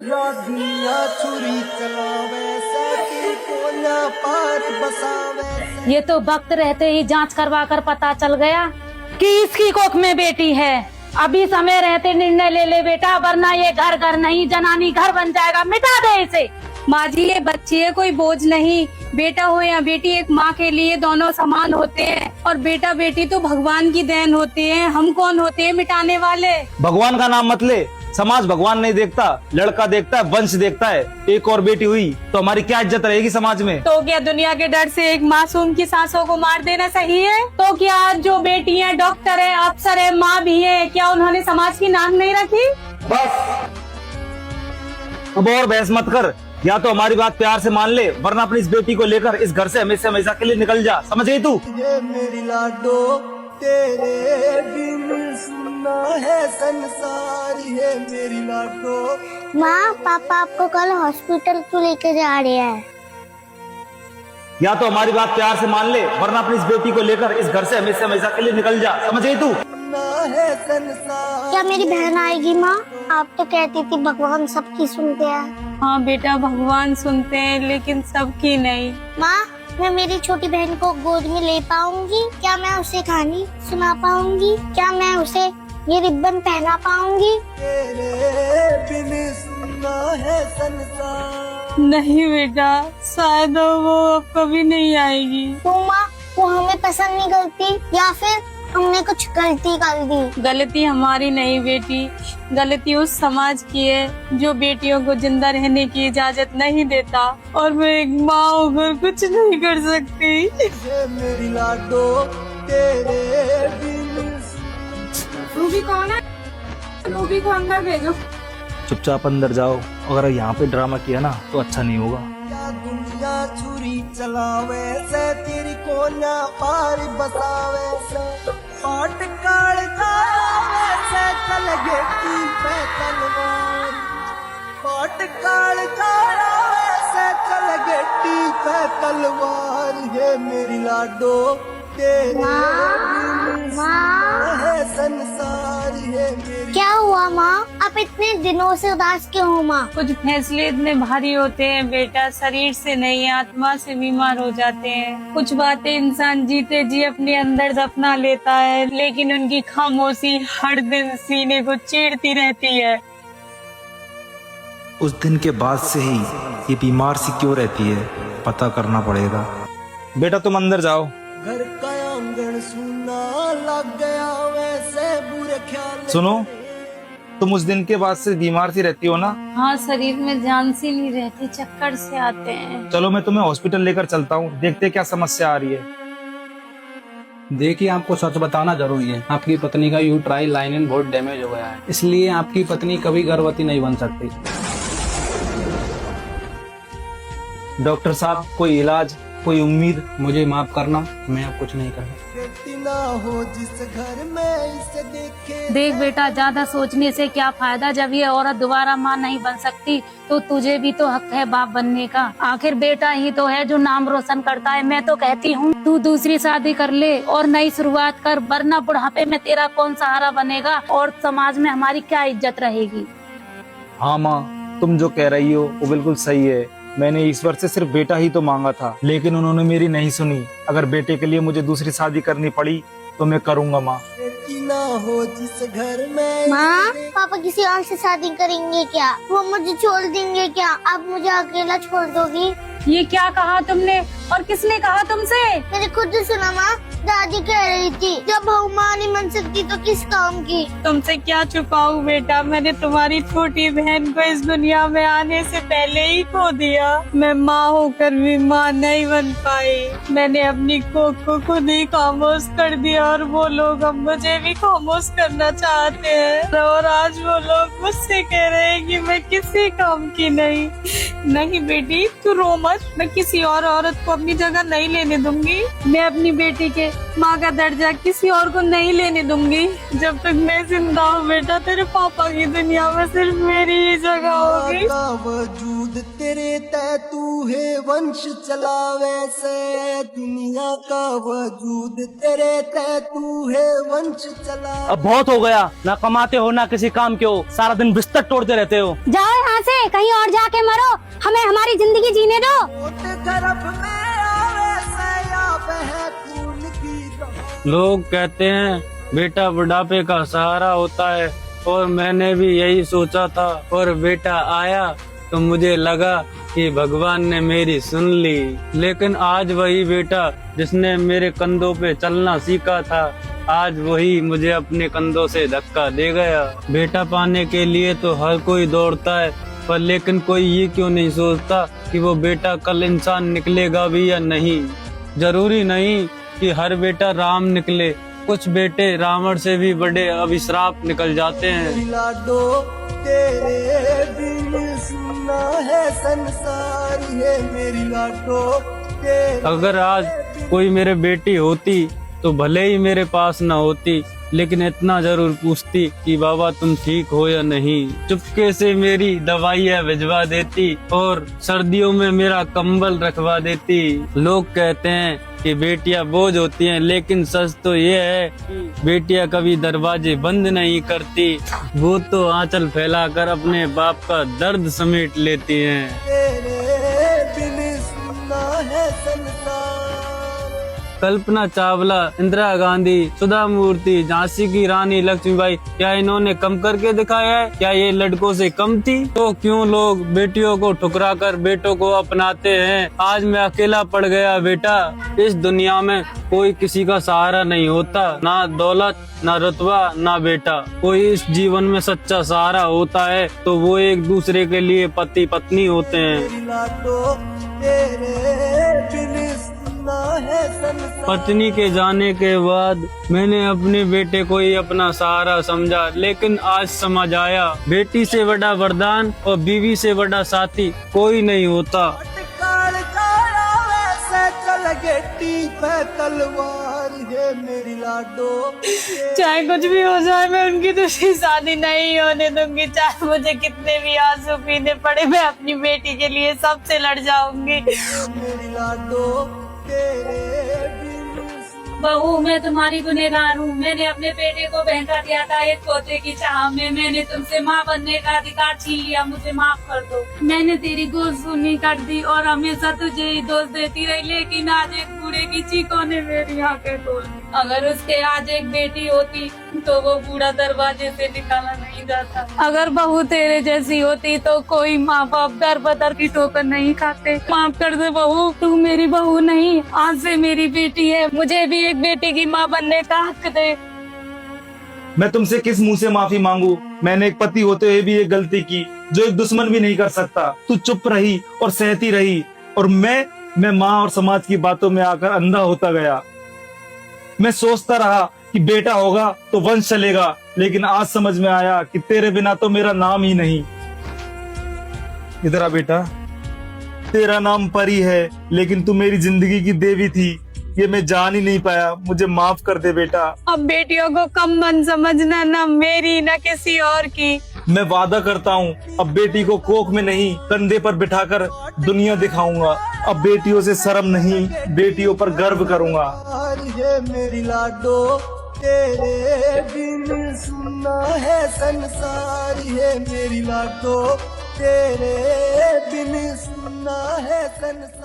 ये तो वक्त रहते ही जांच करवा कर पता चल गया कि इसकी कोख में बेटी है। अभी समय रहते निर्णय ले ले बेटा, वरना ये घर घर नहीं जनानी घर बन जाएगा। मिटा दे इसे। माँ जी, ये बच्ची है, कोई बोझ नहीं। बेटा हो या बेटी, एक माँ के लिए दोनों समान होते हैं। और बेटा बेटी तो भगवान की देन होते हैं। हम कौन होते हैं मिटाने वाले? भगवान का नाम मत ले। समाज भगवान नहीं देखता, लड़का देखता है, वंश देखता है। एक और बेटी हुई तो हमारी क्या इज्जत रहेगी समाज में? तो क्या दुनिया के डर से एक मासूम की सांसों को मार देना सही है? तो क्या आज जो बेटी है, डॉक्टर है, अफसर है, माँ भी है, क्या उन्होंने समाज की नाक नहीं रखी? बस अब और बहस मत कर। या तो हमारी बात प्यार से मान ले, वरना अपनी इस बेटी को लेकर इस घर से हमेशा हमेशा के लिए निकल जा। समझ गई तू? ये मेरी लाडो, तेरे बिन सुना है संसार। ये मेरी लाडो। माँ, पापा आपको कल हॉस्पिटल क्यों लेके जा रहे हैं? या तो हमारी बात प्यार से मान ले, वरना अपनी इस बेटी को लेकर इस घर से हमेशा हमेशा के लिए निकल जा। समझ गई तू? क्या मेरी बहन आएगी? माँ, आप तो कहती थी भगवान सबकी सुनते हैं। हाँ बेटा, भगवान सुनते हैं, लेकिन सबकी नहीं। माँ, मैं मेरी छोटी बहन को गोद में ले पाऊंगी? क्या मैं उसे कहानी सुना पाऊंगी? क्या मैं उसे ये रिबन पहना पाऊंगी? तेरे बिन सुना है संसार। नहीं बेटा, शायद वो अब कभी नहीं आएगी। तो माँ, वो हमें पसंद नहीं करती या फिर हमने कुछ गलती कर दी? गलती हमारी नहीं बेटी, गलती उस समाज की है जो बेटियों को जिंदा रहने की इजाजत नहीं देता। और मैं एक माँ होकर कुछ नहीं कर सकती। ये मेरी लाडो, तेरे बिन। रूबी कौन है? रूबी को अंदर भेजो। चुपचाप अंदर जाओ। अगर यहाँ पे ड्रामा किया ना तो अच्छा नहीं होगा। क्या दुनिया छुरी चलावे से, तेरी कोना पार बसावे से। पाट काल जावे से, चल गेटी पे तलवार। पाट काल जावे से, चल गेटी पे तलवार। ये मेरी लाडो, तेरे बिन सुना है संसार। ये मेरी। क्या हुआ माँ? आप इतने दिनों से उदास क्यों हो माँ? कुछ फैसले इतने भारी होते हैं बेटा, शरीर से नहीं आत्मा से बीमार हो जाते हैं। कुछ बातें इंसान जीते जी अपने अंदर दफना लेता है, लेकिन उनकी खामोशी हर दिन सीने को चीरती रहती है। उस दिन के बाद से ही ये बीमार सी क्यों रहती है, पता करना पड़ेगा। बेटा तुम अंदर जाओ। घर का आंगन सुना लग गया वैसे बुरे ख्याल। सुनो, तुम उस दिन के बाद से बीमार सी रहती हो ना? हाँ, शरीर में जान सी नहीं रहती, चक्कर से आते हैं। चलो मैं तुम्हें हॉस्पिटल लेकर चलता हूँ, देखते क्या समस्या आ रही है। देखिए, आपको सच बताना जरूरी है। आपकी पत्नी का यूट्राइन लाइनिन बहुत डैमेज हो गया है, इसलिए आपकी पत्नी कभी गर्भवती नहीं बन सकती। डॉक्टर साहब, कोई इलाज, कोई उम्मीद? मुझे माफ करना, मैं अब कुछ नहीं करना। बेटी ना हो जिस घर में इसे देखे। देख बेटा, ज्यादा सोचने से क्या फायदा। जब ये औरत दोबारा माँ नहीं बन सकती तो तुझे भी तो हक है बाप बनने का। आखिर बेटा ही तो है जो नाम रोशन करता है। मैं तो कहती हूँ तू दूसरी शादी कर ले और नई शुरुआत कर, वरना बुढ़ापे में तेरा कौन सहारा बनेगा और समाज में हमारी क्या इज्जत रहेगी। हाँ माँ, तुम जो कह रही हो वो बिल्कुल सही है। मैंने ईश्वर से सिर्फ बेटा ही तो मांगा था, लेकिन उन्होंने मेरी नहीं सुनी। अगर बेटे के लिए मुझे दूसरी शादी करनी पड़ी तो मैं करूँगा माँ। बेटी ना हो जिस घर में। माँ, पापा किसी और से शादी करेंगे क्या? वो मुझे छोड़ देंगे क्या? आप मुझे अकेला छोड़ दोगी? ये क्या कहा तुमने और किसने कहा तुमसे? मैंने खुद सुना माँ, दादी कह रही थी जब बहू माँ नहीं बन सकती तो किस काम की। तुमसे क्या छुपाऊं बेटा, मैंने तुम्हारी छोटी बहन को इस दुनिया में आने से पहले ही खो दिया। मैं माँ होकर भी माँ नहीं बन पाई। मैंने अपनी कोख को खुद ही खामोश कर दिया और वो लोग अब मुझे भी खामोश करना चाहते हैं। और आज वो लोग मुझसे कह रहे हैं कि मैं किसी काम की नहीं। नहीं बेटी, तू रो मत। मैं किसी और औरत को अपनी जगह नहीं लेने दूंगी। मैं अपनी बेटी के माँ का दर्जा किसी और को नहीं लेने दूंगी। जब तक मैं जिंदा हूँ बेटा, तेरे पापा की दुनिया में सिर्फ मेरी ही जगह होगी। का वजूद तेरे तय तू है, वंश चलावे से दुनिया का वजूद तेरे तय तू है, वंश चला। अब बहुत हो गया, ना कमाते हो ना किसी काम के हो, सारा दिन बिस्तर तोड़ते रहते हो। जाओ यहाँ से, कहीं और जाके मरो, हमें हमारी जिंदगी जीने दो। तरफ में आवे से या बह खून की दवा। लोग कहते हैं बेटा बुढ़ापे का सहारा होता है, और मैंने भी यही सोचा था, और बेटा आया तो मुझे लगा कि भगवान ने मेरी सुन ली। लेकिन आज वही बेटा जिसने मेरे कंधों पे चलना सीखा था, आज वही मुझे अपने कंधों से धक्का दे गया। बेटा पाने के लिए तो हर कोई दौड़ता है, पर लेकिन कोई ये क्यों नहीं सोचता कि वो बेटा कल इंसान निकलेगा भी या नहीं। जरूरी नहीं कि हर बेटा राम निकले, कुछ बेटे रावण से भी बड़े अभिश्राप निकल जाते हैं। लाडो तेरे बिन सुना है संसार, ये मेरी लाडो तेरे। अगर आज कोई मेरे बेटी होती तो भले ही मेरे पास न होती, लेकिन इतना जरूर पूछती कि बाबा तुम ठीक हो या नहीं। चुपके से मेरी दवाइयाँ भिजवा देती और सर्दियों में मेरा कंबल रखवा देती। लोग कहते हैं कि बेटियां बोझ होती हैं, लेकिन सच तो ये है कि बेटियां कभी दरवाजे बंद नहीं करती, वो तो आंचल फैलाकर अपने बाप का दर्द समेट लेती हैं। तेरे बिन सुना है संसार। कल्पना चावला, इंदिरा गांधी, सुधा मूर्ति, झांसी की रानी लक्ष्मीबाई, क्या इन्होंने कम करके दिखाया है? क्या ये लड़कों से कम थी? तो क्यों लोग बेटियों को ठुकराकर बेटों को अपनाते हैं? आज मैं अकेला पड़ गया बेटा। इस दुनिया में कोई किसी का सहारा नहीं होता, ना दौलत, ना रुतबा, ना बेटा। कोई इस जीवन में सच्चा सहारा होता है तो वो एक दूसरे के लिए पति पत्नी होते हैं। पत्नी के जाने के बाद मैंने अपने बेटे को ही अपना सहारा समझा, लेकिन आज समझ आया बेटी से बड़ा वरदान और बीवी से बड़ा साथी कोई नहीं होता। तलवार है मेरी लाडो। चाहे कुछ भी हो जाए, मैं उनकी दूसरी शादी नहीं होने दूंगी। चाहे मुझे कितने भी आंसू पीने पड़े, मैं अपनी बेटी के लिए सबसे लड़ जाऊंगी। मेरी लाडो तेरे बिन। बहू मैं तुम्हारी गुनहगार हूँ। मैंने अपने बेटे को बहका दिया था एक पोते की चाह में। मैंने तुमसे माँ बनने का अधिकार छीन लिया, मुझे माफ कर दो। मैंने तेरी गोद सुनी कर दी और हमेशा तुझे ही दोष देती रही, लेकिन आज एक बूढ़े की चीखों ने मेरी आंखें खोल दी। अगर उसके आज एक बेटी होती तो वो बूढ़ा दरवाजे से निकाला नहीं जाता। अगर बहू तेरे जैसी होती तो कोई माँ बाप दर बदर की ठोकर नहीं खाते। माफ कर दे बहू, तू मेरी बहू नहीं, आज से मेरी बेटी है। मुझे भी एक बेटी की माँ बनने का हक दे। मैं तुमसे किस मुंह से माफी मांगू? मैंने एक पति होते हुए भी एक गलती की जो एक दुश्मन भी नहीं कर सकता। तू चुप रही और सहती रही, और मैं माँ और समाज की बातों में आकर अंधा होता गया। मैं सोचता रहा कि बेटा होगा तो वंश चलेगा, लेकिन आज समझ में आया कि तेरे बिना तो मेरा नाम ही नहीं। इधर आ बेटा, तेरा नाम परी है, लेकिन तू मेरी जिंदगी की देवी थी। ये मैं जान ही नहीं पाया, मुझे माफ कर दे बेटा। अब बेटियों को कम मन समझना, ना मेरी ना किसी और की। मैं वादा करता हूँ अब बेटी को कोख में नहीं, कंधे पर बिठाकर दुनिया दिखाऊंगा। अब बेटियों से शर्म नहीं, बेटियों पर गर्व करूंगा। है मेरी लाडो तेरे बिन सुना है संसार, है मेरी लाडो तेरे बिन सुना है संसार।